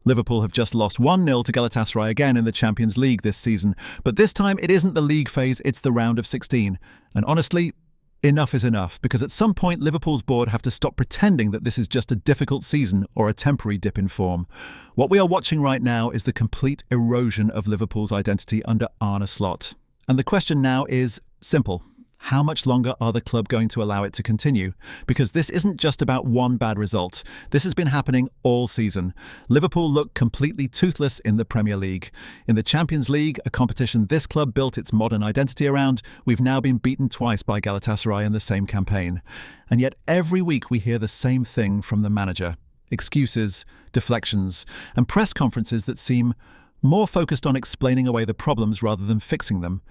Liverpool have just lost 1-0 to Galatasaray again in the Champions League this season, but this time it isn't the league phase, it's the round of 16. And honestly, enough is enough, because at some point Liverpool's board have to stop pretending that this is just a difficult season or a temporary dip in form. What we are watching right now is the complete erosion of Liverpool's identity under Arne Slot. And the question now is simple. How much longer are the club going to allow it to continue? Because this isn't just about one bad result. This has been happening all season. Liverpool look completely toothless in the Premier League. In the Champions League, a competition this club built its modern identity around, we've now been beaten twice by Galatasaray in the same campaign. And yet every week we hear the same thing from the manager. Excuses, deflections, and press conferences that seem more focused on explaining away the problems rather than fixing them.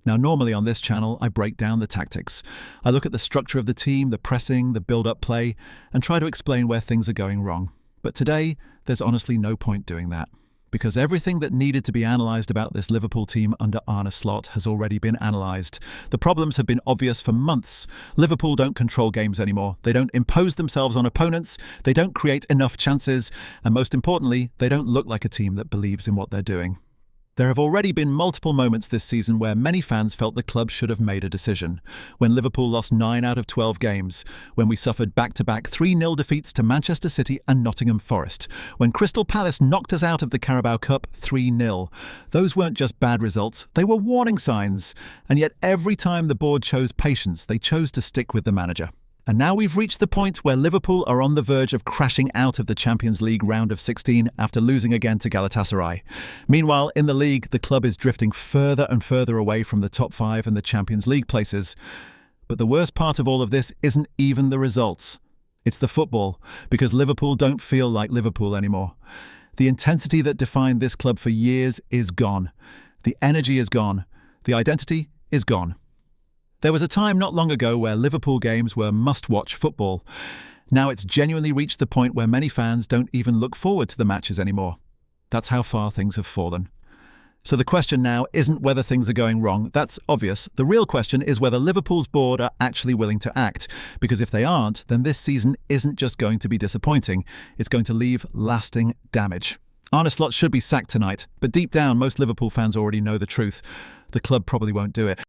Now, normally on this channel, I break down the tactics. I look at the structure of the team, the pressing, the build-up play, and try to explain where things are going wrong. But today, there's honestly no point doing that, because everything that needed to be analysed about this Liverpool team under Arne Slot has already been analysed. The problems have been obvious for months. Liverpool don't control games anymore. They don't impose themselves on opponents. They don't create enough chances. And most importantly, they don't look like a team that believes in what they're doing. There have already been multiple moments this season where many fans felt the club should have made a decision. When Liverpool lost 9 out of 12 games, when we suffered back-to-back 3-0 defeats to Manchester City and Nottingham Forest, when Crystal Palace knocked us out of the Carabao Cup 3-0. Those weren't just bad results, they were warning signs. And yet every time the board chose patience, they chose to stick with the manager. And now we've reached the point where Liverpool are on the verge of crashing out of the Champions League round of 16 after losing again to Galatasaray. Meanwhile, in the league, the club is drifting further and further away from the top 5 and the Champions League places. But the worst part of all of this isn't even the results. It's the football, because Liverpool don't feel like Liverpool anymore. The intensity that defined this club for years is gone. The energy is gone. The identity is gone. There was a time not long ago where Liverpool games were must-watch football. Now it's genuinely reached the point where many fans don't even look forward to the matches anymore. That's how far things have fallen. So the question now isn't whether things are going wrong. That's obvious. The real question is whether Liverpool's board are actually willing to act. Because if they aren't, then this season isn't just going to be disappointing. It's going to leave lasting damage. Arne Slot should be sacked tonight, but deep down, most Liverpool fans already know the truth. The club probably won't do it.